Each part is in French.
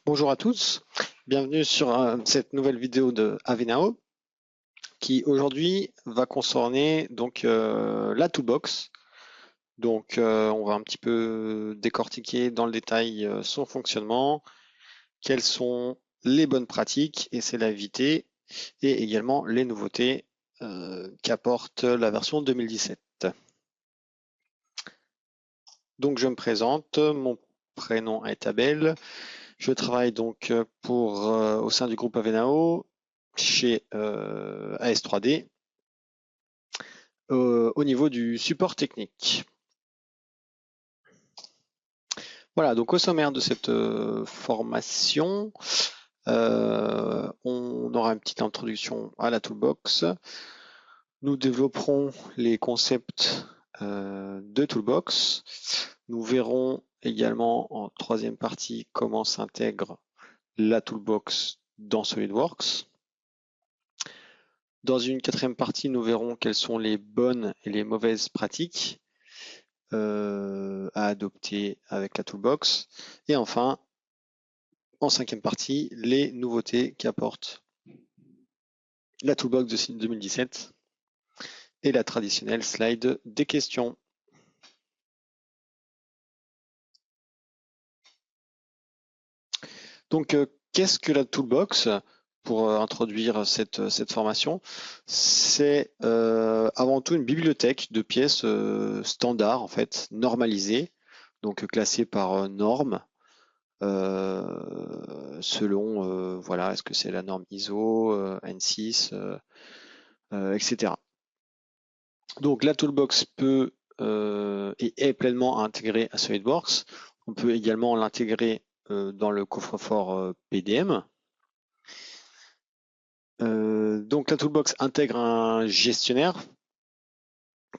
Bonjour à tous, bienvenue sur cette nouvelle vidéo de Avenao qui aujourd'hui va concerner la toolbox. On va un petit peu décortiquer dans le détail son fonctionnement, quelles sont les bonnes pratiques et c'est à éviter et également les nouveautés qu'apporte la version 2017. Donc je me présente, mon prénom est Abel. Je travaille au sein du groupe Avenao chez AS3D au niveau du support technique. Voilà, donc au sommaire de cette formation, on aura une petite introduction à la toolbox. Nous développerons les concepts de toolbox. Nous verrons également en troisième partie comment s'intègre la toolbox dans SolidWorks. Dans une quatrième partie, nous verrons quelles sont les bonnes et les mauvaises pratiques à adopter avec la toolbox. Et enfin, en cinquième partie, les nouveautés qu'apporte la toolbox de 2017 et la traditionnelle slide des questions. Donc, qu'est-ce que la toolbox? Pour introduire cette formation, c'est avant tout une bibliothèque de pièces standards, en fait, normalisées, donc classées par normes, selon, voilà, est-ce que c'est la norme ISO, N6, etc. Donc la toolbox peut et est pleinement intégrée à SolidWorks. On peut également l'intégrer dans le coffre-fort PDM. Donc la toolbox intègre un gestionnaire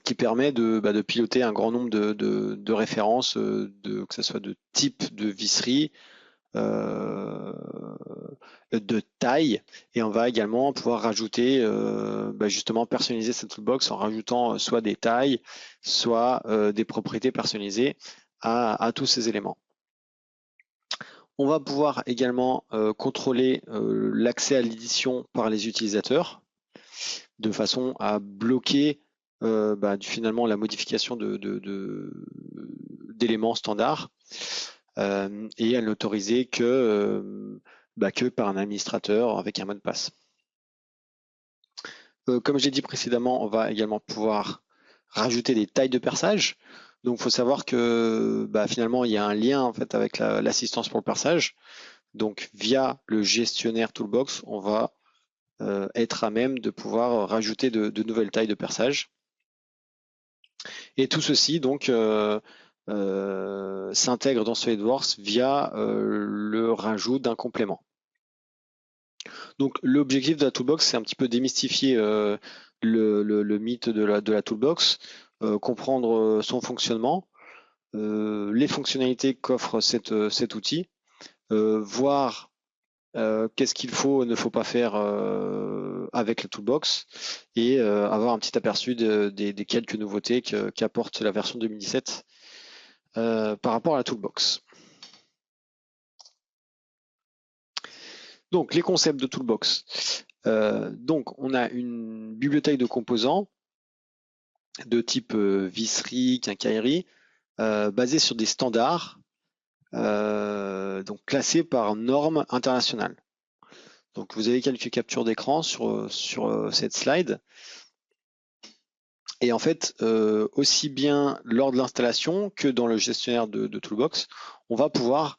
qui permet de piloter un grand nombre de références, que ce soit de type de visserie, de taille, et on va également pouvoir rajouter, justement personnaliser cette toolbox en rajoutant soit des tailles, soit des propriétés personnalisées à tous ces éléments. On va pouvoir également contrôler l'accès à l'édition par les utilisateurs de façon à bloquer finalement la modification d'éléments standards et à n'autoriser que par un administrateur avec un mot de passe. Comme j'ai dit précédemment, on va également pouvoir rajouter des tailles de perçage. Donc, il faut savoir que finalement, il y a un lien en fait avec l'assistance pour le perçage. Donc, via le gestionnaire Toolbox, on va être à même de pouvoir rajouter de nouvelles tailles de perçage. Et tout ceci donc s'intègre dans SolidWorks via le rajout d'un complément. Donc l'objectif de la toolbox, c'est un petit peu démystifier le mythe de la toolbox, comprendre son fonctionnement, les fonctionnalités qu'offre cet outil, voir qu'est-ce qu'il faut ne faut pas faire avec la toolbox et avoir un petit aperçu des quelques nouveautés qu'apporte la version 2017 par rapport à la toolbox. Donc les concepts de toolbox. Donc on a une bibliothèque de composants de type visserie, quincaillerie, basée sur des standards donc classés par normes internationales. Donc vous avez quelques captures d'écran sur cette slide. Et en fait, aussi bien lors de l'installation que dans le gestionnaire de Toolbox, on va pouvoir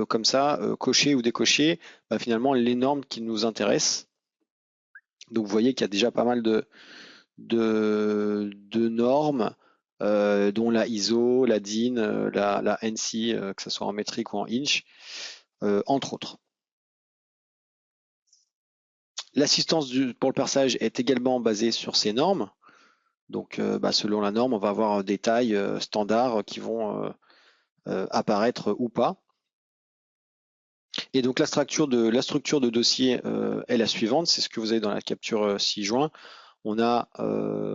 comme ça cocher ou décocher finalement les normes qui nous intéressent. Donc vous voyez qu'il y a déjà pas mal de normes, dont la ISO, la DIN, la NC, que ce soit en métrique ou en inch, entre autres. L'assistance pour le perçage est également basée sur ces normes. Donc selon la norme, on va avoir des tailles standards qui vont apparaître ou pas. Et donc la structure de dossier est la suivante, c'est ce que vous avez dans la capture 6 juin. On a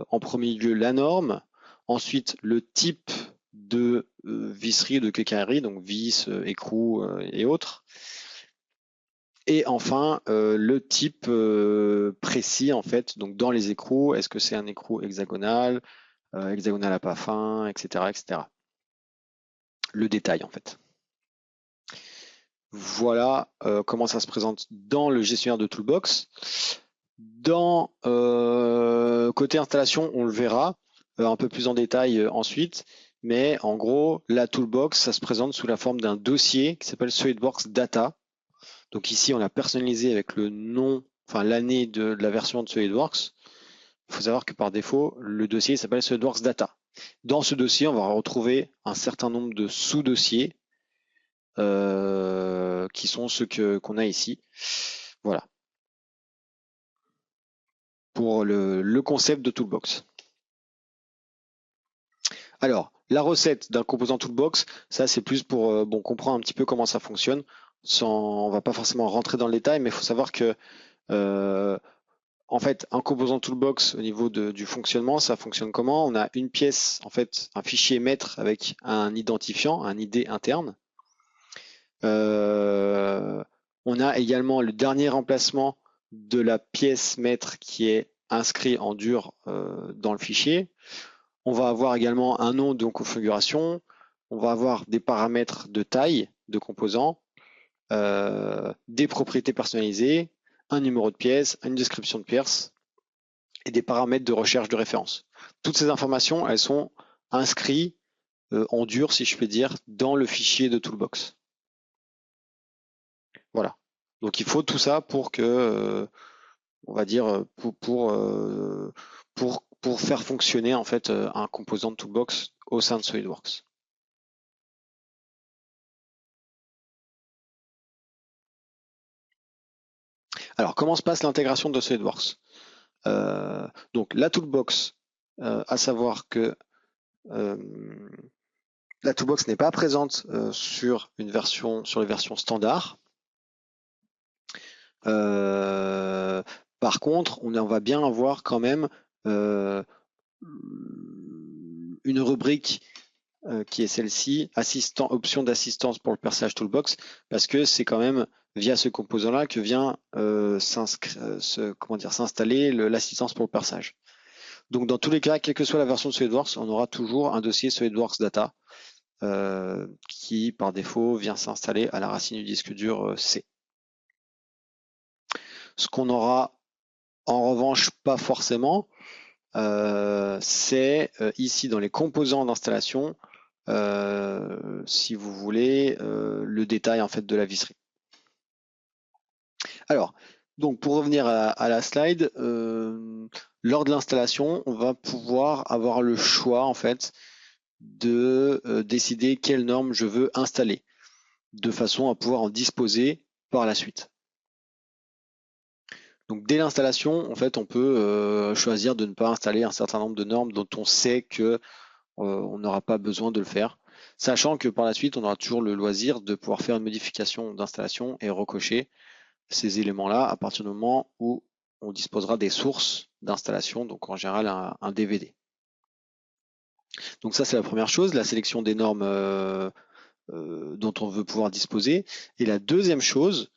en premier lieu la norme, ensuite le type de visserie, de quincaillerie, donc vis, écrou et autres. Et enfin, le type précis en fait, donc dans les écrous, est-ce que c'est un écrou hexagonal, hexagonal à pas fin, etc., etc. Le détail en fait. Voilà comment ça se présente dans le gestionnaire de Toolbox. Dans côté installation, on le verra un peu plus en détail ensuite, mais en gros, la Toolbox, ça se présente sous la forme d'un dossier qui s'appelle SolidWorks Data. Donc ici, on l'a personnalisé avec le nom, enfin l'année de la version de SolidWorks. Il faut savoir que par défaut, le dossier s'appelle SolidWorks Data. Dans ce dossier, on va retrouver un certain nombre de sous-dossiers qui sont ceux qu'on a ici. Voilà. Pour le concept de Toolbox. Alors, la recette d'un composant Toolbox, ça c'est plus pour comprendre un petit peu comment ça fonctionne. On va pas forcément rentrer dans le détail, mais il faut savoir que en fait, un composant Toolbox au niveau du fonctionnement, ça fonctionne comment? On a une pièce, en fait, un fichier maître avec un identifiant, un ID interne. On a également le dernier emplacement de la pièce maître qui est inscrit en dur dans le fichier. On va avoir également un nom de configuration. On va avoir des paramètres de taille de composants, des propriétés personnalisées, un numéro de pièce, une description de pièce et des paramètres de recherche de référence. Toutes ces informations, elles sont inscrites en dur, si je peux dire, dans le fichier de Toolbox. Voilà. Donc il faut tout ça pour que, on va dire, pour faire fonctionner en fait un composant de Toolbox au sein de SolidWorks. Alors, comment se passe l'intégration de SolidWorks? Donc, la Toolbox, à savoir que la Toolbox n'est pas présente sur les versions standards. Par contre, on va bien avoir quand même une rubrique qui est celle-ci, option d'assistance pour le perçage Toolbox, parce que c'est quand même via ce composant-là que vient s'installer l'assistance pour le perçage. Donc dans tous les cas, quelle que soit la version de SolidWorks, on aura toujours un dossier SolidWorks Data qui par défaut vient s'installer à la racine du disque dur C. Ce qu'on aura en revanche pas forcément, c'est ici dans les composants d'installation, si vous voulez, le détail en fait de la visserie. Alors, donc pour revenir à la slide, lors de l'installation, on va pouvoir avoir le choix en fait de décider quelle norme je veux installer, de façon à pouvoir en disposer par la suite. Donc dès l'installation, en fait, on peut choisir de ne pas installer un certain nombre de normes dont on sait que on n'aura pas besoin de le faire, sachant que par la suite, on aura toujours le loisir de pouvoir faire une modification d'installation et recocher ces éléments-là à partir du moment où on disposera des sources d'installation, donc en général un DVD. Donc ça, c'est la première chose, la sélection des normes dont on veut pouvoir disposer. Et la deuxième chose,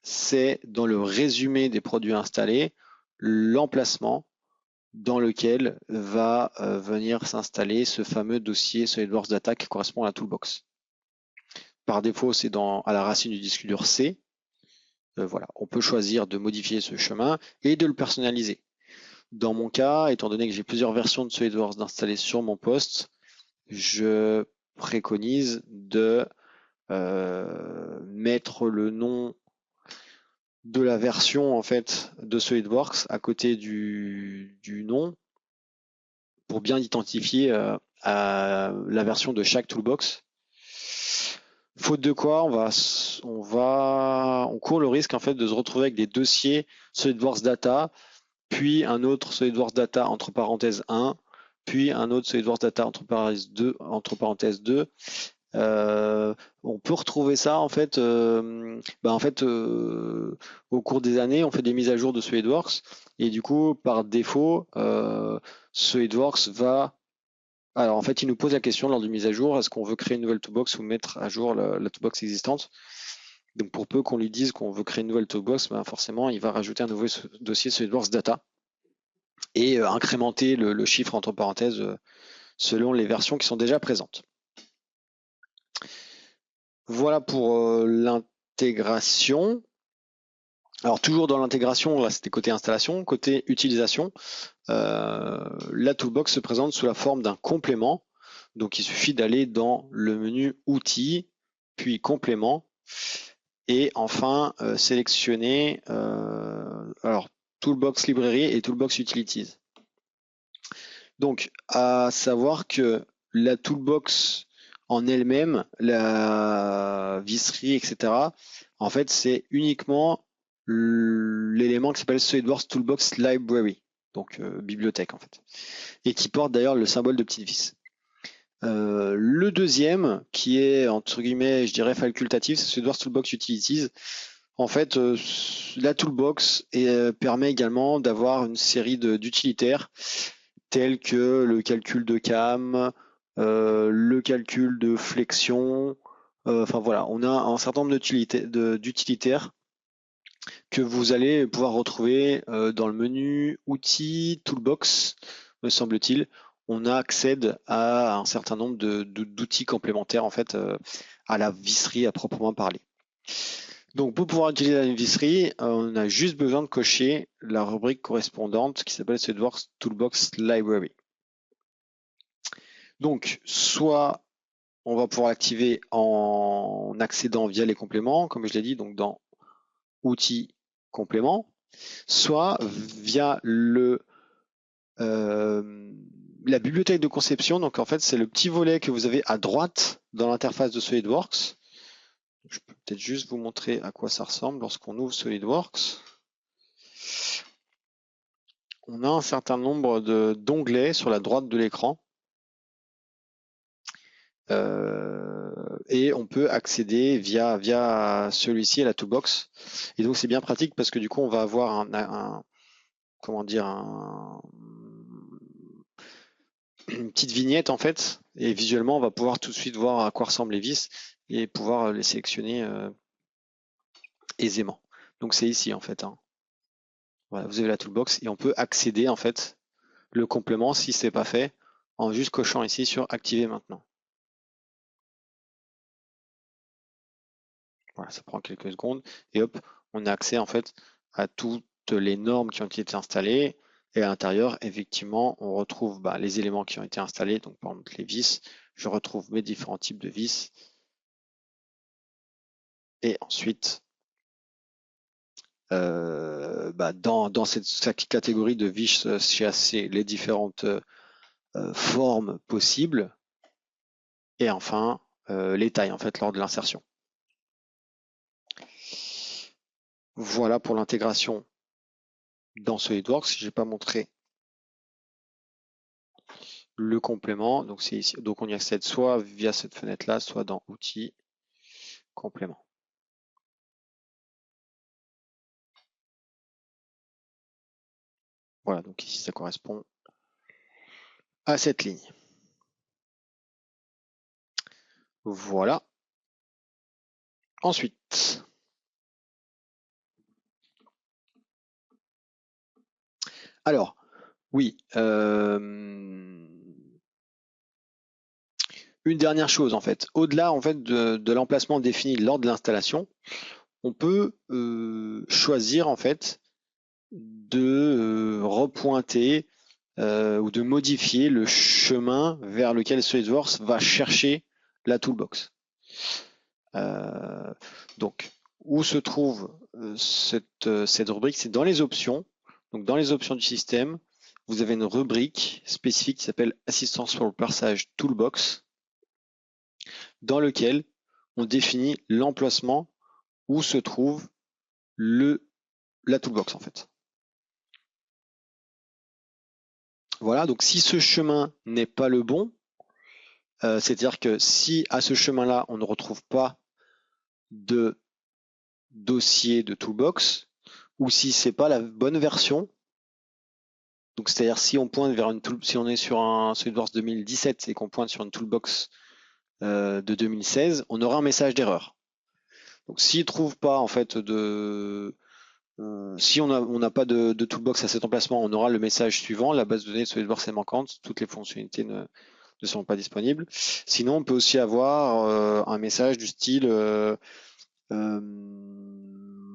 c'est dans le résumé des produits installés, l'emplacement dans lequel va venir s'installer ce fameux dossier SolidWorks Data qui correspond à la Toolbox. Par défaut, c'est à la racine du disque dur C. Voilà, on peut choisir de modifier ce chemin et de le personnaliser. Dans mon cas, étant donné que j'ai plusieurs versions de SolidWorks installées sur mon poste, je préconise de mettre le nom de la version en fait de SolidWorks à côté du nom pour bien identifier la version de chaque toolbox. Faute de quoi, on court le risque en fait de se retrouver avec des dossiers SolidWorks Data, puis un autre SolidWorks Data entre parenthèses 1, puis un autre SolidWorks Data entre parenthèses 2. On peut retrouver ça en fait, au cours des années, on fait des mises à jour de SolidWorks et du coup, par défaut, SolidWorks va. Alors en fait, il nous pose la question lors d'une mise à jour, est-ce qu'on veut créer une nouvelle toolbox ou mettre à jour la toolbox existante? Donc pour peu qu'on lui dise qu'on veut créer une nouvelle toolbox, ben forcément il va rajouter un nouveau dossier SolidWorks Data et incrémenter le chiffre entre parenthèses selon les versions qui sont déjà présentes. Voilà pour l'intégration. Alors toujours dans l'intégration, là c'était côté installation, côté utilisation, la toolbox se présente sous la forme d'un complément. Donc il suffit d'aller dans le menu outils, puis complément, et enfin sélectionner alors Toolbox Library et Toolbox Utilities. Donc à savoir que la toolbox en elle-même, la visserie, etc., en fait c'est uniquement l'élément qui s'appelle SolidWorks Toolbox Library, donc bibliothèque en fait, et qui porte d'ailleurs le symbole de petite vis. Le deuxième, qui est entre guillemets, je dirais facultatif, c'est SolidWorks Toolbox Utilities. En fait, la toolbox permet également d'avoir une série d'utilitaires tels que le calcul de cam, le calcul de flexion. Enfin voilà, on a un certain nombre d'utilitaires que vous allez pouvoir retrouver dans le menu outils, toolbox, me semble-t-il. On accède à un certain nombre d'outils complémentaires en fait à la visserie à proprement parler. Donc pour pouvoir utiliser la visserie, on a juste besoin de cocher la rubrique correspondante qui s'appelle SolidWorks Toolbox Library. Donc soit on va pouvoir l'activer en accédant via les compléments, comme je l'ai dit, donc dans outils compléments, soit via la bibliothèque de conception. Donc en fait, c'est le petit volet que vous avez à droite dans l'interface de SolidWorks. Je peux peut-être juste vous montrer à quoi ça ressemble lorsqu'on ouvre SolidWorks. On a un certain nombre d'onglets sur la droite de l'écran. Et on peut accéder via celui-ci à la toolbox. Et donc c'est bien pratique parce que du coup on va avoir une petite vignette en fait, et visuellement on va pouvoir tout de suite voir à quoi ressemblent les vis et pouvoir les sélectionner aisément. Donc c'est ici en fait. Hein. Voilà, vous avez la toolbox et on peut accéder en fait le complément si c'est pas fait en juste cochant ici sur activer maintenant. Voilà, ça prend quelques secondes et hop, on a accès en fait à toutes les normes qui ont été installées et à l'intérieur, effectivement, on retrouve les éléments qui ont été installés. Donc par exemple les vis, je retrouve mes différents types de vis et ensuite dans cette catégorie de vis chasser les différentes formes possibles et enfin les tailles en fait lors de l'insertion. Voilà pour l'intégration dans SolidWorks. Je n'ai pas montré le complément, donc c'est ici. Donc on y accède soit via cette fenêtre-là, soit dans Outils, Complément. Voilà, donc ici ça correspond à cette ligne. Voilà. Ensuite, alors, oui, une dernière chose en fait, au-delà en fait de l'emplacement défini lors de l'installation, on peut choisir en fait de repointer ou de modifier le chemin vers lequel SolidWorks va chercher la toolbox. Donc, où se trouve cette rubrique? C'est dans les options. Donc, dans les options du système, vous avez une rubrique spécifique qui s'appelle Assistance pour le passage Toolbox, dans lequel on définit l'emplacement où se trouve la toolbox en fait. Voilà, donc si ce chemin n'est pas le bon, c'est-à-dire que si à ce chemin-là, on ne retrouve pas de dossier de toolbox, ou si c'est pas la bonne version, donc c'est-à-dire si on pointe vers si on est sur un SolidWorks 2017 et qu'on pointe sur une toolbox de 2016, on aura un message d'erreur. Donc s'il ne trouve pas en fait si on n'a pas de toolbox à cet emplacement, on aura le message suivant, la base de données de SolidWorks est manquante, toutes les fonctionnalités ne sont pas disponibles. Sinon, on peut aussi avoir un message du style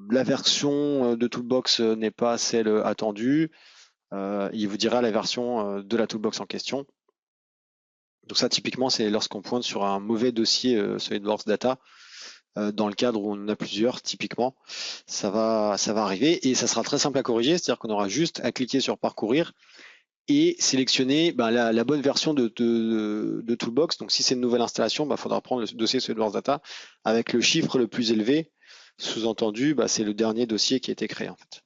la version de Toolbox n'est pas celle attendue. Il vous dira la version de la Toolbox en question. Donc ça, typiquement, c'est lorsqu'on pointe sur un mauvais dossier SolidWorks Data, dans le cadre où on en a plusieurs, typiquement, ça va arriver et ça sera très simple à corriger, c'est-à-dire qu'on aura juste à cliquer sur parcourir et sélectionner la bonne version de Toolbox. Donc si c'est une nouvelle installation, il faudra prendre le dossier SolidWorks Data avec le chiffre le plus élevé. Sous-entendu, c'est le dernier dossier qui a été créé en fait.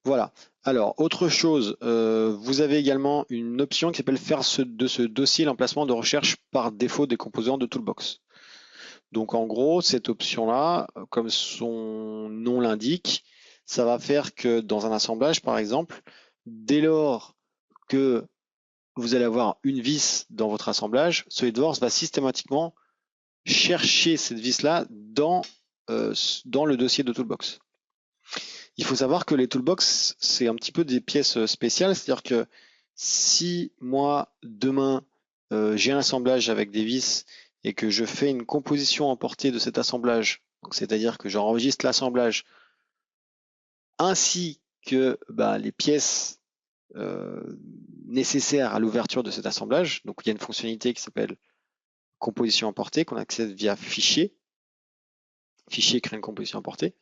Voilà. Alors, autre chose, vous avez également une option qui s'appelle faire de ce dossier l'emplacement de recherche par défaut des composants de Toolbox. Donc en gros, cette option-là, comme son nom l'indique, ça va faire que dans un assemblage, par exemple, dès lors que vous allez avoir une vis dans votre assemblage, SolidWorks va systématiquement chercher cette vis-là dans le dossier de Toolbox. Il faut savoir que les Toolbox, c'est un petit peu des pièces spéciales, c'est-à-dire que si moi, demain, j'ai un assemblage avec des vis et que je fais une composition emportée de cet assemblage, c'est-à-dire que j'enregistre l'assemblage ainsi que les pièces nécessaires à l'ouverture de cet assemblage. Donc il y a une fonctionnalité qui s'appelle composition emportée qu'on accède via fichier. Fichier crée une composition emportée.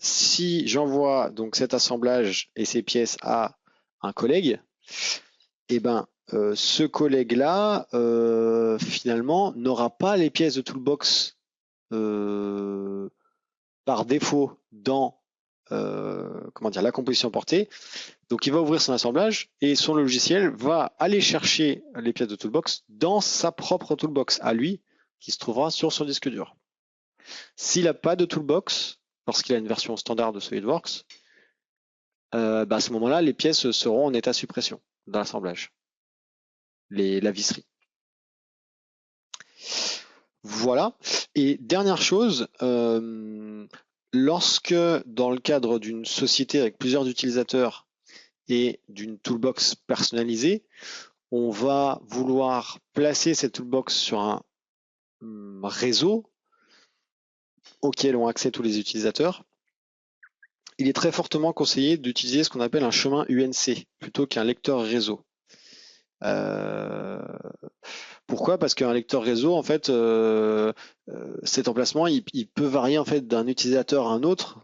Si j'envoie donc cet assemblage et ces pièces à un collègue, et ce collègue-là finalement n'aura pas les pièces de Toolbox par défaut dans la composition portée. Donc il va ouvrir son assemblage et son logiciel va aller chercher les pièces de Toolbox dans sa propre Toolbox à lui qui se trouvera sur son disque dur. S'il n'a pas de Toolbox, parce qu'il a une version standard de SolidWorks, à ce moment-là, les pièces seront en état suppression dans l'assemblage, la visserie. Voilà. Et dernière chose, lorsque dans le cadre d'une société avec plusieurs utilisateurs et d'une toolbox personnalisée, on va vouloir placer cette toolbox sur un réseau auquel ont accès tous les utilisateurs, il est très fortement conseillé d'utiliser ce qu'on appelle un chemin UNC plutôt qu'un lecteur réseau. Pourquoi? Parce qu'un lecteur réseau, en fait, cet emplacement, il peut varier en fait d'un utilisateur à un autre.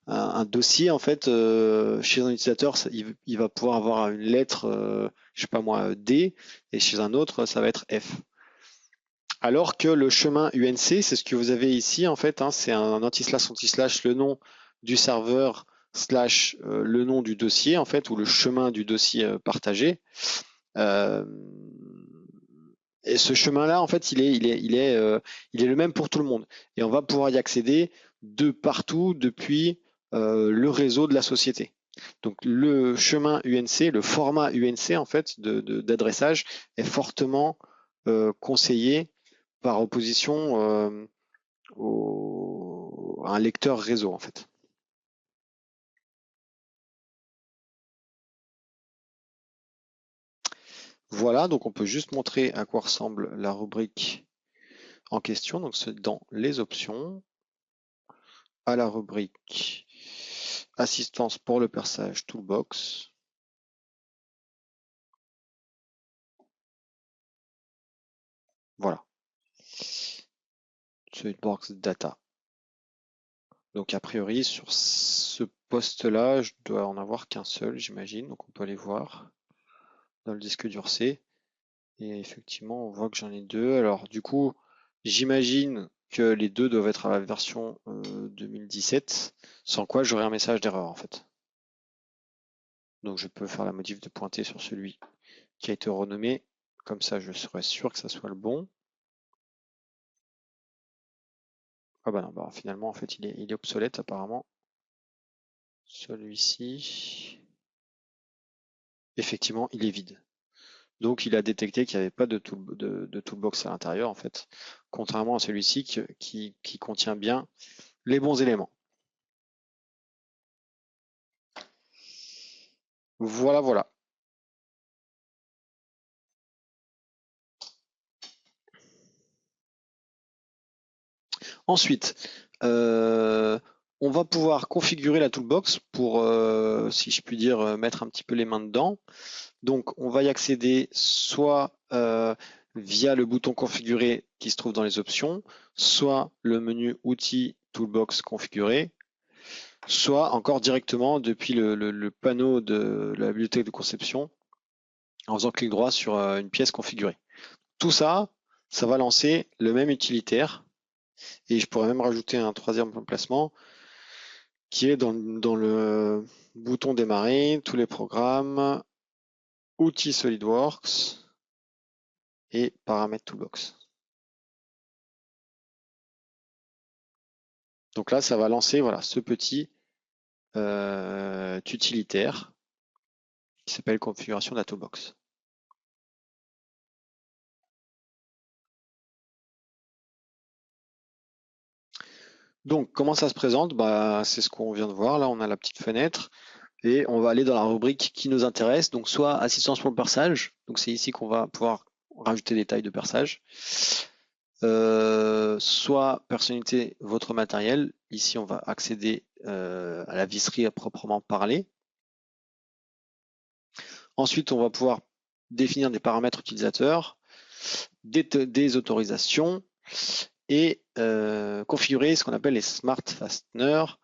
Un dossier, en fait, chez un utilisateur, il va pouvoir avoir une lettre, je sais pas moi, D, et chez un autre, ça va être F. Alors que le chemin UNC, c'est ce que vous avez ici, en fait, c'est un anti-slash, le nom du serveur slash le nom du dossier, en fait, ou le chemin du dossier partagé. Et ce chemin-là, en fait, il est le même pour tout le monde. Et on va pouvoir y accéder de partout depuis le réseau de la société. Donc le chemin UNC, le format UNC en fait d'adressage est fortement conseillé par opposition à un lecteur réseau en fait. Voilà, donc on peut juste montrer à quoi ressemble la rubrique en question. Donc c'est dans les options, à la rubrique assistance pour le perçage Toolbox. Voilà. SolidWorks Data. Donc a priori sur ce poste-là, je dois en avoir qu'un seul, j'imagine. Donc on peut aller voir dans le disque dur C. Et effectivement, on voit que j'en ai deux. Alors du coup, j'imagine que les deux doivent être à la version 2017, sans quoi j'aurai un message d'erreur en fait. Donc je peux faire la modif de pointer sur celui qui a été renommé. Comme ça, je serai sûr que ça soit le bon. Ah bah non, finalement, en fait, il est obsolète apparemment. Celui-ci, effectivement, il est vide. Donc il a détecté qu'il n'y avait pas de toolbox à l'intérieur en fait, contrairement à celui-ci qui contient bien les bons éléments. Voilà, voilà. Ensuite, on va pouvoir configurer la toolbox pour, si je puis dire, mettre un petit peu les mains dedans. Donc, on va y accéder soit via le bouton configurer qui se trouve dans les options, soit le menu outils toolbox configurer, soit encore directement depuis le panneau de la bibliothèque de conception en faisant clic droit sur une pièce configurée. Tout ça, ça va lancer le même utilitaire et je pourrais même rajouter un troisième emplacement qui est dans le bouton démarrer, tous les programmes, outils SolidWorks et paramètres toolbox. Donc là, ça va lancer voilà, ce petit utilitaire qui s'appelle configuration de la toolbox. Donc, comment ça se présente? Bah, c'est ce qu'on vient de voir. Là, on a la petite fenêtre et on va aller dans la rubrique qui nous intéresse. Donc, soit assistance pour le perçage. Donc, c'est ici qu'on va pouvoir rajouter des tailles de perçage. Soit personnaliser votre matériel. Ici, on va accéder à la visserie à proprement parler. Ensuite, on va pouvoir définir des paramètres utilisateurs, des autorisations et configurer ce qu'on appelle les Smart Fasteners.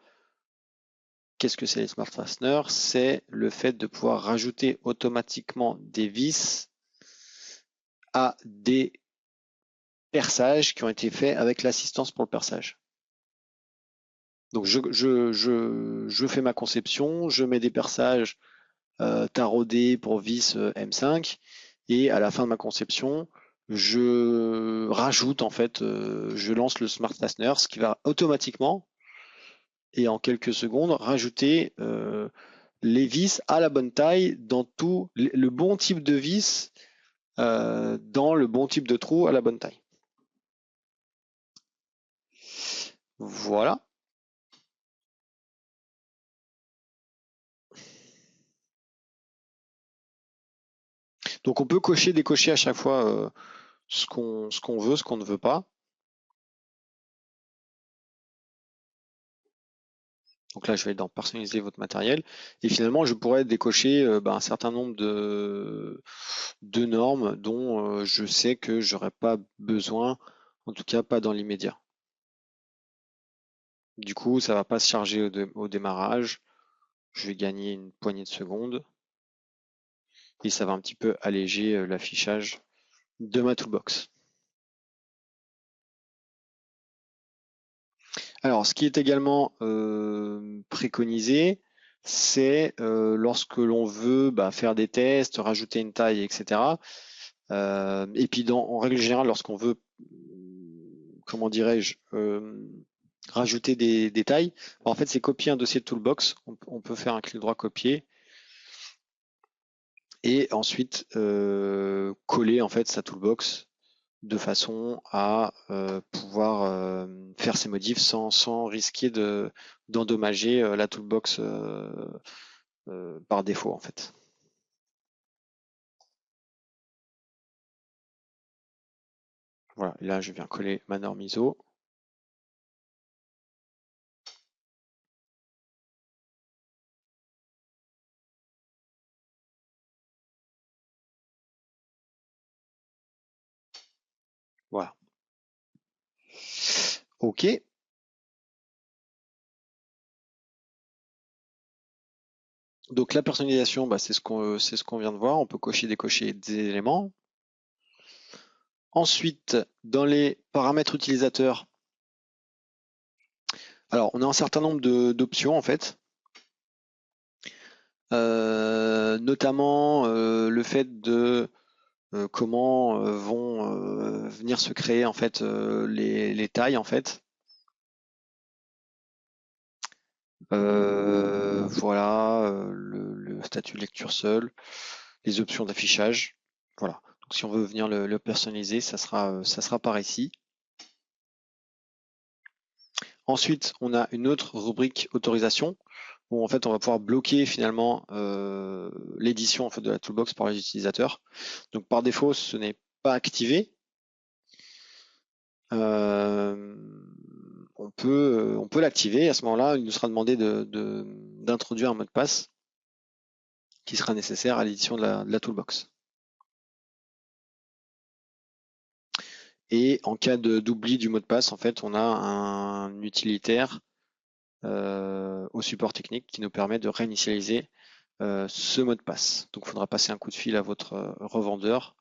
Qu'est-ce que c'est les Smart Fasteners? C'est le fait de pouvoir rajouter automatiquement des vis à des perçages qui ont été faits avec l'assistance pour le perçage. Donc je fais ma conception, je mets des perçages taraudés pour vis M5 et à la fin de ma conception, je rajoute en fait, je lance le Smart Fastener, ce qui va automatiquement et en quelques secondes rajouter les vis à la bonne taille dans tout le bon type de vis dans le bon type de trou à la bonne taille. Voilà. Donc on peut décocher à chaque fois ce qu'on veut, ce qu'on ne veut pas. Donc là, je vais dans personnaliser votre matériel. Et finalement, je pourrais décocher un certain nombre de normes dont je sais que j'aurais pas besoin, en tout cas pas dans l'immédiat. Du coup, ça va pas se charger au démarrage. Je vais gagner une poignée de secondes. Et ça va un petit peu alléger l'affichage de ma toolbox. Alors, ce qui est également préconisé, c'est lorsque l'on veut faire des tests, rajouter une taille, etc. Et puis, en règle générale, lorsqu'on veut, comment dirais-je, rajouter des tailles, en fait, c'est copier un dossier de Toolbox. On peut faire un clic droit copier et ensuite coller en fait sa Toolbox de façon à pouvoir faire ces modifs sans risquer d'endommager la toolbox par défaut en fait. Voilà, là je viens coller ma norme ISO. Voilà. OK. Donc la personnalisation, c'est ce qu'on vient de voir. On peut cocher, décocher des éléments. Ensuite, dans les paramètres utilisateurs, alors on a un certain nombre d'options en fait. Notamment le fait de comment vont venir se créer en fait les tailles en fait. Voilà, le statut de lecture seul, les options d'affichage. Voilà. Donc, si on veut venir le personnaliser, ça sera par ici. Ensuite, on a une autre rubrique autorisation où en fait on va pouvoir bloquer finalement l'édition en fait, de la toolbox par les utilisateurs. Donc par défaut, ce n'est pas activé. On peut l'activer. À ce moment-là, il nous sera demandé d'introduire un mot de passe qui sera nécessaire à l'édition de la toolbox. Et en cas d'oubli du mot de passe, en fait, on a un utilitaire au support technique qui nous permet de réinitialiser ce mot de passe. Donc, il faudra passer un coup de fil à votre revendeur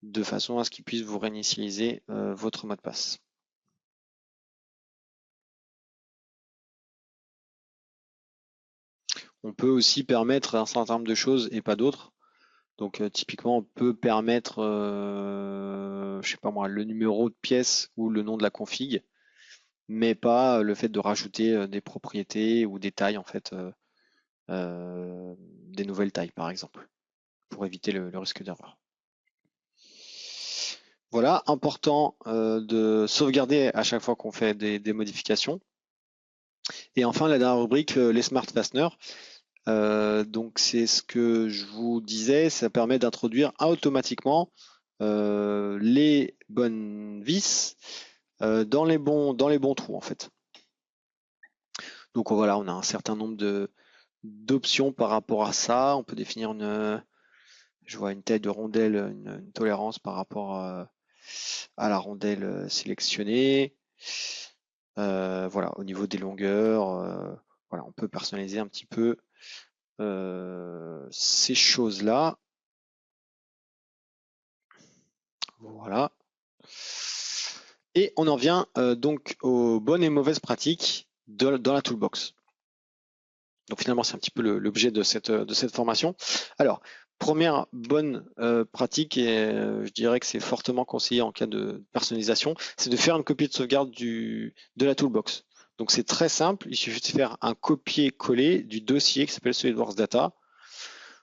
de façon à ce qu'il puisse vous réinitialiser votre mot de passe. On peut aussi permettre un certain nombre de choses et pas d'autres. Donc typiquement, on peut permettre, je sais pas moi, le numéro de pièce ou le nom de la config, mais pas le fait de rajouter des propriétés ou des tailles en fait, des nouvelles tailles par exemple, pour éviter le risque d'erreur. Voilà, important de sauvegarder à chaque fois qu'on fait des modifications. Et enfin, la dernière rubrique, les Smart Fasteners. Donc c'est ce que je vous disais, ça permet d'introduire automatiquement les bonnes vis dans les bons trous en fait. Donc voilà, on a un certain nombre d'options par rapport à ça. On peut définir je vois une taille de rondelle, une tolérance par rapport à la rondelle sélectionnée. Voilà, au niveau des longueurs, voilà, on peut personnaliser un petit peu ces choses-là. Voilà. Et on en vient donc aux bonnes et mauvaises pratiques dans la toolbox. Donc finalement, c'est un petit peu l'objet de cette formation. Alors, première bonne pratique, et je dirais que c'est fortement conseillé en cas de personnalisation, c'est de faire une copie de sauvegarde de la toolbox. Donc c'est très simple, il suffit de faire un copier-coller du dossier qui s'appelle SolidWorks Data.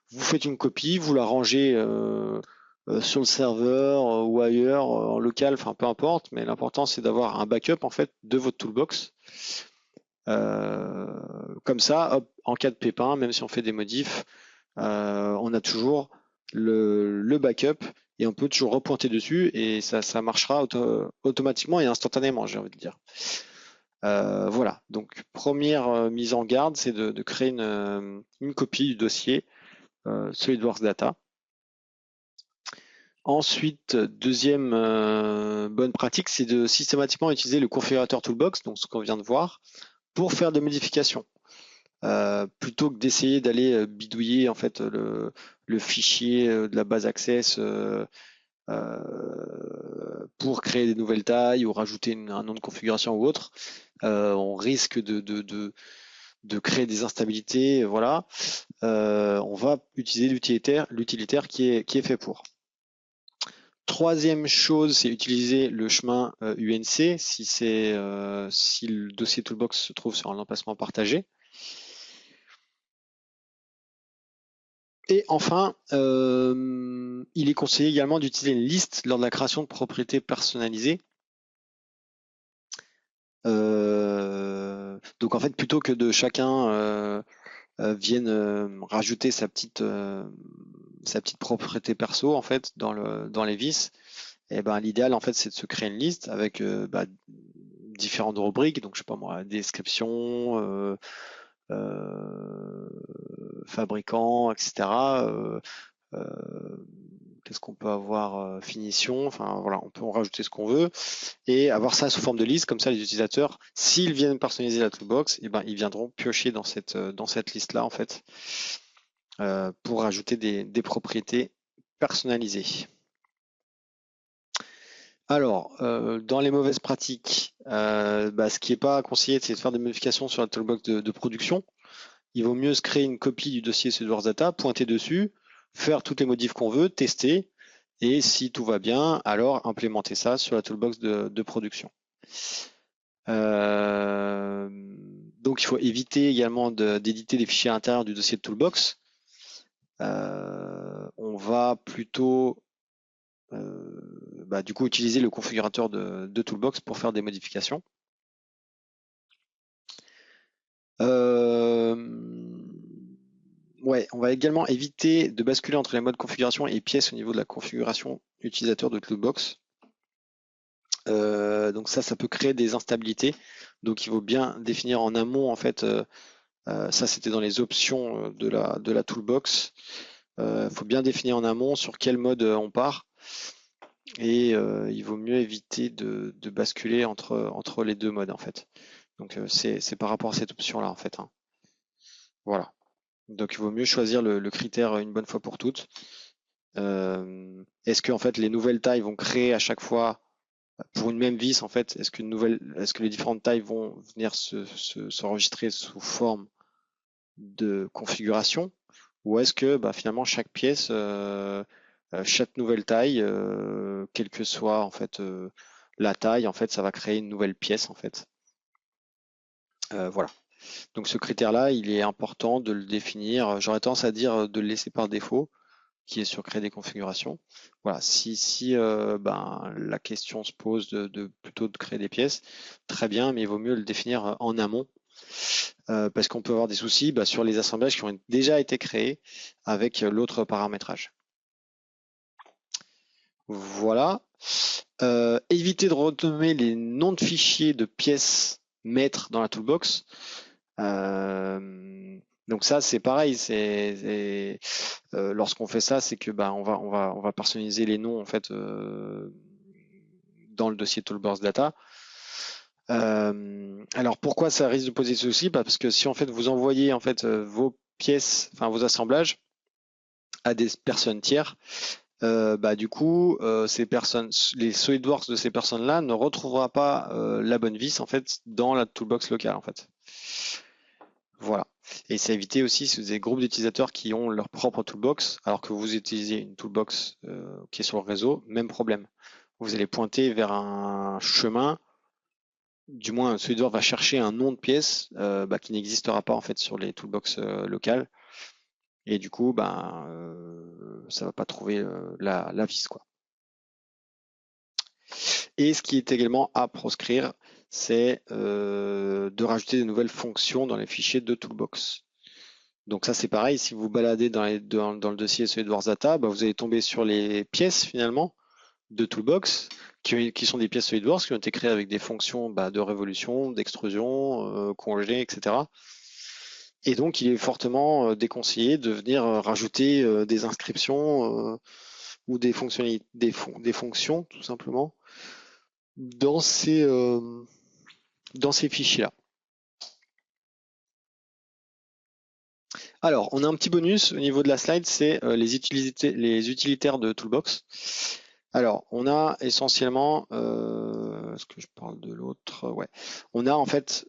Vous faites une copie, vous la rangez sur le serveur ou ailleurs, en local, enfin peu importe, mais l'important c'est d'avoir un backup en fait de votre toolbox. Comme ça, hop, en cas de pépin, même si on fait des modifs, on a toujours le backup et on peut toujours repointer dessus et ça marchera automatiquement et instantanément, j'ai envie de dire. Voilà, donc première mise en garde, c'est de créer une copie du dossier SolidWorks Data. Ensuite, deuxième bonne pratique, c'est de systématiquement utiliser le configurateur Toolbox, donc ce qu'on vient de voir, pour faire des modifications. Plutôt que d'essayer d'aller bidouiller en fait le fichier de la base Access pour créer des nouvelles tailles ou rajouter un nom de configuration ou autre, on risque de créer des instabilités. Voilà, on va utiliser l'utilitaire qui est fait pour. Troisième chose, c'est utiliser le chemin UNC si le dossier Toolbox se trouve sur un emplacement partagé. Et enfin, il est conseillé également d'utiliser une liste lors de la création de propriétés personnalisées. Donc en fait, plutôt que de chacun vienne rajouter sa petite propriété perso en fait dans les vis, et ben l'idéal en fait c'est de se créer une liste avec différentes rubriques, donc je sais pas moi, description, fabricant, etc. Qu'est-ce qu'on peut avoir, finition, enfin voilà, on peut en rajouter ce qu'on veut et avoir ça sous forme de liste, comme ça les utilisateurs, s'ils viennent personnaliser la toolbox, et ben ils viendront piocher dans cette liste-là en fait pour rajouter des propriétés personnalisées. Alors, dans les mauvaises pratiques, ce qui n'est pas conseillé, c'est de faire des modifications sur la toolbox de production. Il vaut mieux se créer une copie du dossier SolidWorks Data, pointer dessus, faire toutes les modifs qu'on veut, tester, et si tout va bien, alors implémenter ça sur la toolbox de production. Donc il faut éviter également d'éditer des fichiers à l'intérieur du dossier de toolbox. On on va plutôt du coup utiliser le configurateur de Toolbox pour faire des modifications. Ouais, on va également éviter de basculer entre les modes configuration et pièces au niveau de la configuration utilisateur de Toolbox. Donc ça peut créer des instabilités. Donc il faut bien définir en amont en fait. Ça c'était dans les options de la Toolbox. Il faut bien définir en amont sur quel mode on part. Et il vaut mieux éviter de basculer entre les deux modes en fait. Donc c'est par rapport à cette option là en fait. Hein. Voilà. Donc il vaut mieux choisir le critère une bonne fois pour toutes. Est-ce que en fait les nouvelles tailles vont créer à chaque fois pour une même vis en fait, est-ce que les différentes tailles vont venir s'enregistrer sous forme de configuration, ou est-ce que finalement chaque pièce, chaque nouvelle taille, quelle que soit en fait la taille, en fait ça va créer une nouvelle pièce en fait. Voilà. Donc ce critère-là, il est important de le définir. J'aurais tendance à dire de le laisser par défaut, qui est sur créer des configurations. Voilà, si la question se pose plutôt de créer des pièces, très bien, mais il vaut mieux le définir en amont, parce qu'on peut avoir des soucis sur les assemblages qui ont déjà été créés avec l'autre paramétrage. Voilà. Éviter de renommer les noms de fichiers de pièces maîtres dans la toolbox. Donc ça c'est pareil, lorsqu'on fait ça, c'est que on va personnaliser les noms en fait dans le dossier Toolbox Data. Alors pourquoi ça risque de poser souci? Parce que si en fait vous envoyez en fait vos pièces, enfin vos assemblages à des personnes tiers, du coup ces personnes, les SolidWorks de ces personnes-là ne retrouvera pas la bonne vis en fait dans la toolbox locale en fait. Voilà. Et c'est éviter aussi si vous avez des groupes d'utilisateurs qui ont leur propre toolbox, alors que vous utilisez une toolbox qui est sur le réseau, même problème. Vous allez pointer vers un chemin, du moins SolidWorks va chercher un nom de pièce qui n'existera pas en fait sur les toolbox locales, et du coup ça va pas trouver la vis quoi. Et ce qui est également à proscrire, c'est de rajouter de nouvelles fonctions dans les fichiers de toolbox. Donc ça c'est pareil, si vous baladez dans le dossier SolidWorks Data, vous allez tomber sur les pièces finalement de Toolbox qui sont des pièces SolidWorks qui ont été créées avec des fonctions de révolution, d'extrusion, congé, etc. Et donc il est fortement déconseillé de venir rajouter des inscriptions ou des fonctionnalités, des fonctions tout simplement dans ces fichiers-là. Alors, on a un petit bonus au niveau de la slide, c'est les utilitaires de Toolbox. Alors, on a essentiellement, est-ce que je parle de l'autre? Ouais. On a en fait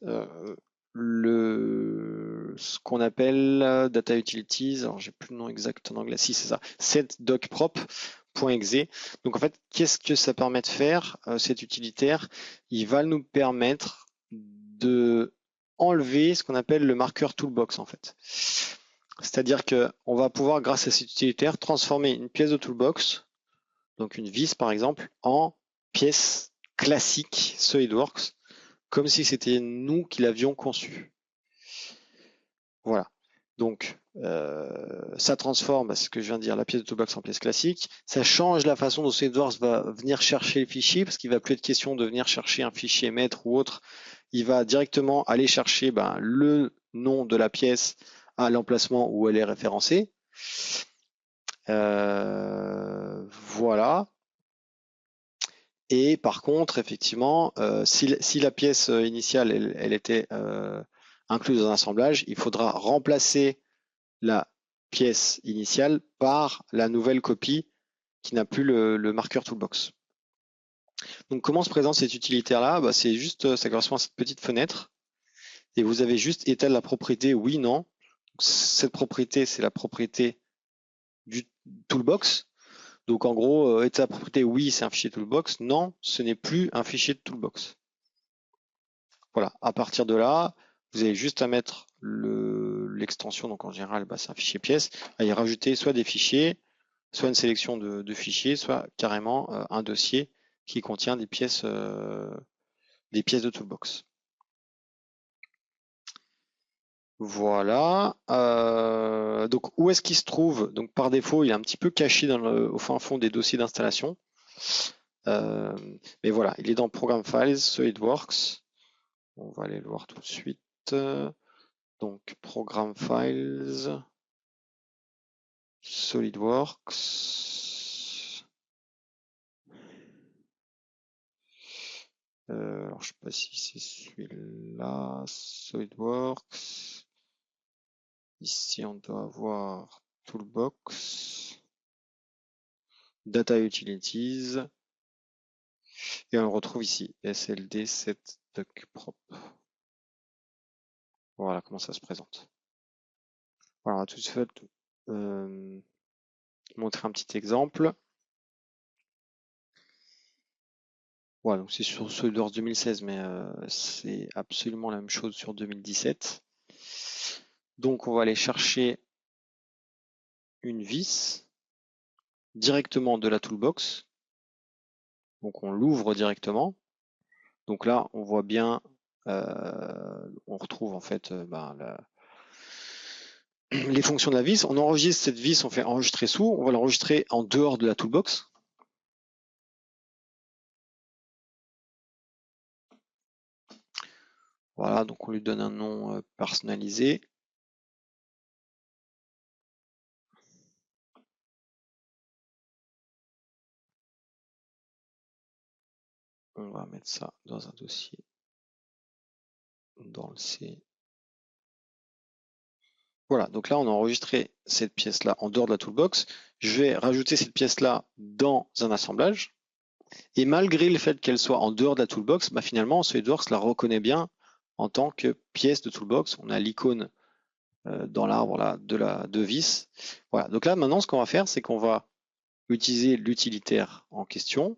ce qu'on appelle Data Utilities. Alors, j'ai plus le nom exact en anglais. Si, c'est ça. setDocProp.exe. Donc, en fait, qu'est-ce que ça permet de faire, cet utilitaire? Il va nous permettre de enlever ce qu'on appelle le marqueur Toolbox, en fait. C'est-à-dire qu'on va pouvoir, grâce à cet utilitaire, transformer une pièce de Toolbox, donc une vis par exemple, en pièce classique SolidWorks, comme si c'était nous qui l'avions conçue. Voilà. Donc, ça transforme, ce que je viens de dire, la pièce de Toolbox en pièce classique. Ça change la façon dont SolidWorks va venir chercher le fichier, parce qu'il ne va plus être question de venir chercher un fichier maître ou autre. Il va directement aller chercher le nom de la pièce à l'emplacement où elle est référencée. Voilà. Et par contre, effectivement, si la pièce initiale elle était incluse dans un assemblage, il faudra remplacer la pièce initiale par la nouvelle copie qui n'a plus le marqueur toolbox. Donc comment se présente cet utilitaire-là? C'est juste, ça correspond à cette petite fenêtre. Et vous avez juste étal la propriété oui, non. Donc, cette propriété, c'est la propriété du toolbox. Donc en gros, état la propriété oui, c'est un fichier toolbox. Non, ce n'est plus un fichier de toolbox. Voilà, à partir de là, vous avez juste à mettre l'extension, donc en général, c'est un fichier pièce, à y rajouter soit des fichiers, soit une sélection de fichiers, soit carrément un dossier qui contient des pièces de Toolbox. Voilà. Donc où est-ce qu'il se trouve? Donc par défaut, il est un petit peu caché au fin fond des dossiers d'installation. Mais voilà, il est dans Program Files, SolidWorks. On va aller le voir tout de suite. Donc Program Files, SolidWorks. Alors je sais pas si c'est celui-là, SolidWorks. Ici on doit avoir Toolbox, Data Utilities, et on le retrouve ici, SLD 7 DocProp. Voilà comment ça se présente. Voilà, on va tout de suite montrer un petit exemple. Voilà, donc c'est sur SolidWorks 2016, mais c'est absolument la même chose sur 2017. Donc on va aller chercher une vis directement de la toolbox. Donc on l'ouvre directement. Donc là, on voit bien, on retrouve en fait les fonctions de la vis. On enregistre cette vis, on fait enregistrer sous. On va l'enregistrer en dehors de la toolbox. Voilà, donc on lui donne un nom personnalisé. On va mettre ça dans un dossier dans le C. Voilà, donc là on a enregistré cette pièce-là en dehors de la toolbox. Je vais rajouter cette pièce-là dans un assemblage. Et malgré le fait qu'elle soit en dehors de la toolbox, bah finalement SolidWorks la reconnaît bien en tant que pièce de toolbox. On a l'icône dans l'arbre là de vis. Voilà, donc là maintenant ce qu'on va faire, c'est qu'on va utiliser l'utilitaire en question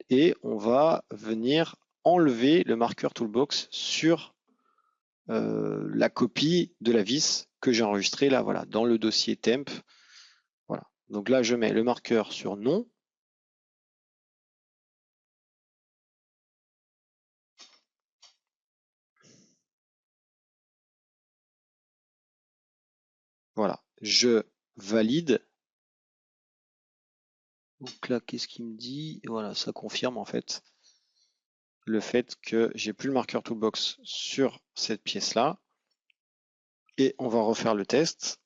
et on va venir enlever le marqueur toolbox sur la copie de la vis que j'ai enregistrée là, voilà, dans le dossier temp. Voilà. Donc là, je mets le marqueur sur non. Voilà. Je valide. Donc là, qu'est-ce qu'il me dit? Voilà, ça confirme en fait le fait que j'ai plus le marqueur toolbox sur cette pièce-là. Et on va refaire le test.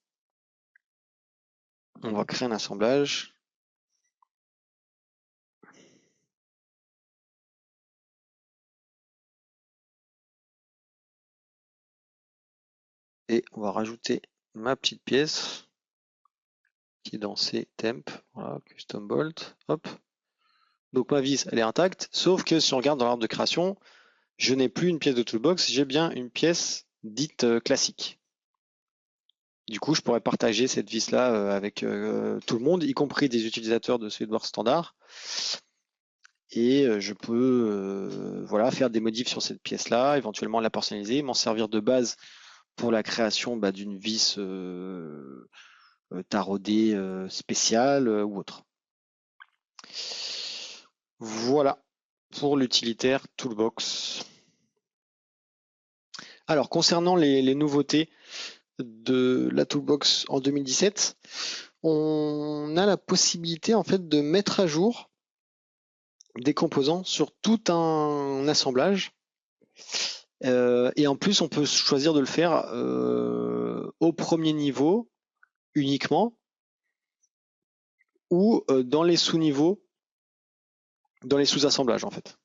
On va créer un assemblage. Et on va rajouter ma petite pièce qui est dans ces temp. Voilà, custom bolt. Hop. Donc ma vis, elle est intacte, sauf que si on regarde dans l'arbre de création, je n'ai plus une pièce de toolbox, j'ai bien une pièce dite classique. Du coup, je pourrais partager cette vis-là avec tout le monde, y compris des utilisateurs de SolidWorks standard. Et je peux voilà, faire des modifs sur cette pièce-là, éventuellement la personnaliser, m'en servir de base pour la création d'une vis taraudée spéciale ou autre. Voilà pour l'utilitaire Toolbox. Alors, concernant les nouveautés de la Toolbox en 2017, on a la possibilité en fait de mettre à jour des composants sur tout un assemblage. Et en plus, on peut choisir de le faire au premier niveau uniquement ou dans les sous-niveaux, dans les sous-assemblages en fait.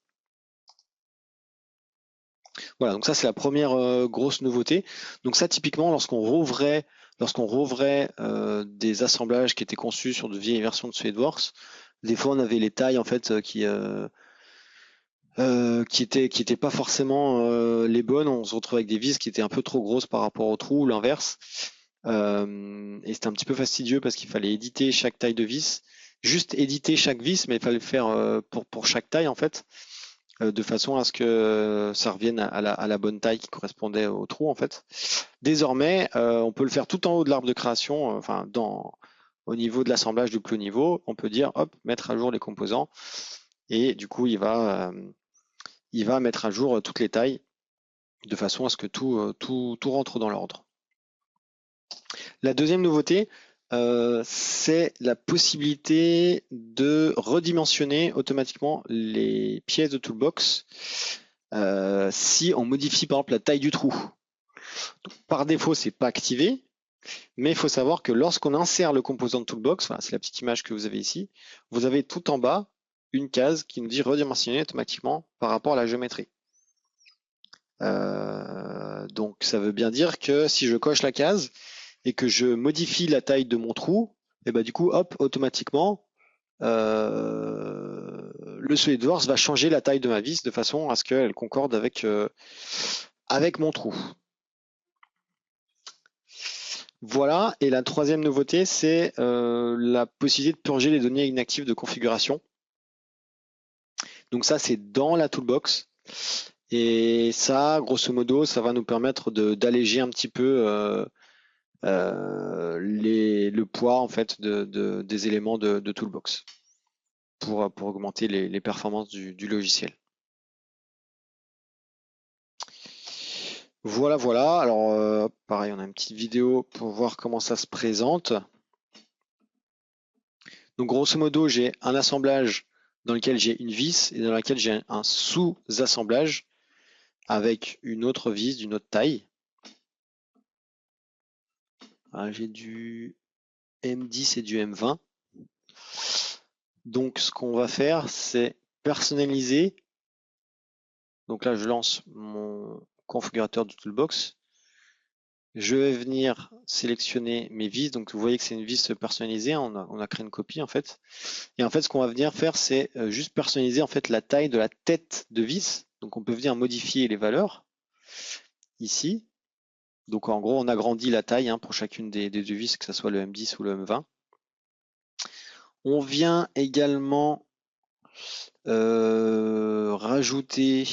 Voilà, donc ça c'est la première grosse nouveauté. Donc ça typiquement lorsqu'on rouvrait des assemblages qui étaient conçus sur de vieilles versions de SolidWorks, des fois on avait les tailles en fait qui étaient pas forcément les bonnes. On se retrouvait avec des vis qui étaient un peu trop grosses par rapport aux trous ou l'inverse. Et c'était un petit peu fastidieux parce qu'il fallait éditer chaque taille de vis, juste éditer chaque vis, mais il fallait le faire pour chaque taille en fait, de façon à ce que ça revienne à la bonne taille qui correspondait au trou en fait. Désormais, on peut le faire tout en haut de l'arbre de création, enfin au niveau de l'assemblage du plus haut niveau, on peut dire hop, mettre à jour les composants et du coup il va mettre à jour toutes les tailles de façon à ce que tout rentre dans l'ordre. La deuxième nouveauté, c'est la possibilité de redimensionner automatiquement les pièces de Toolbox si on modifie par exemple la taille du trou. Donc, par défaut, c'est pas activé, mais il faut savoir que lorsqu'on insère le composant de Toolbox, voilà, c'est la petite image que vous avez ici, vous avez tout en bas une case qui nous dit redimensionner automatiquement par rapport à la géométrie. Donc ça veut bien dire que si je coche la case et que je modifie la taille de mon trou, et ben du coup, hop, automatiquement, le SolidWorks va changer la taille de ma vis de façon à ce qu'elle concorde avec mon trou. Voilà, et la troisième nouveauté, c'est la possibilité de purger les données inactives de configuration. Donc ça, c'est dans la toolbox. Et ça, grosso modo, ça va nous permettre d'alléger un petit peu le poids en fait des éléments de toolbox pour augmenter les performances du logiciel. Voilà, voilà. Alors, pareil, on a une petite vidéo pour voir comment ça se présente. Donc, grosso modo, j'ai un assemblage dans lequel j'ai une vis et dans lequel j'ai un sous-assemblage avec une autre vis d'une autre taille. J'ai du M10 et du M20. Donc, ce qu'on va faire, c'est personnaliser. Donc là, je lance mon configurateur du Toolbox. Je vais venir sélectionner mes vis. Donc, vous voyez que c'est une vis personnalisée. On a créé une copie, en fait. Et en fait, ce qu'on va venir faire, c'est juste personnaliser, en fait, la taille de la tête de vis. Donc, on peut venir modifier les valeurs ici. Donc, en gros, on agrandit la taille pour chacune des deux vis, que ce soit le M10 ou le M20. On vient également rajouter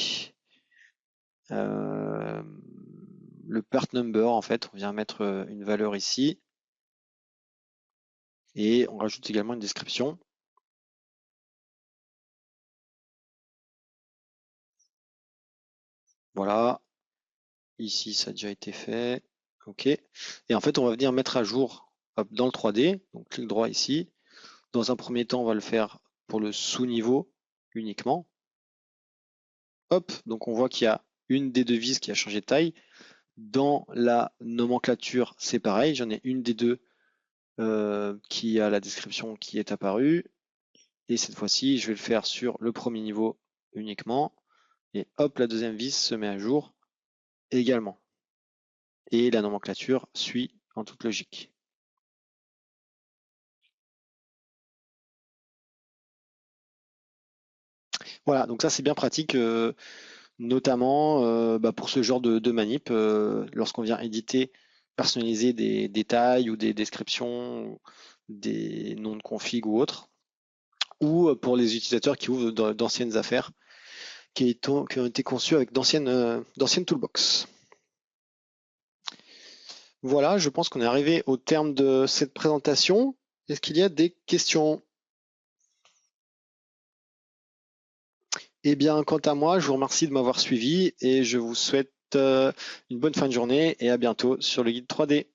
le part number, en fait. On vient mettre une valeur ici. Et on rajoute également une description. Voilà. Ici, ça a déjà été fait. OK. Et en fait, on va venir mettre à jour dans le 3D. Donc, clic droit ici. Dans un premier temps, on va le faire pour le sous-niveau uniquement. Hop. Donc, on voit qu'il y a une des deux vis qui a changé de taille. Dans la nomenclature, c'est pareil. J'en ai une des deux qui a la description qui est apparue. Et cette fois-ci, je vais le faire sur le premier niveau uniquement. Et hop, la deuxième vis se met à jour également. Et la nomenclature suit en toute logique. Voilà, donc ça c'est bien pratique, notamment pour ce genre de manip, lorsqu'on vient éditer, personnaliser des détails ou des descriptions, des noms de config ou autres, ou pour les utilisateurs qui ouvrent d'anciennes affaires qui ont été conçues avec d'anciennes toolbox. Voilà, je pense qu'on est arrivé au terme de cette présentation. Est-ce qu'il y a des questions? Eh bien, quant à moi, je vous remercie de m'avoir suivi et je vous souhaite une bonne fin de journée et à bientôt sur le guide 3D.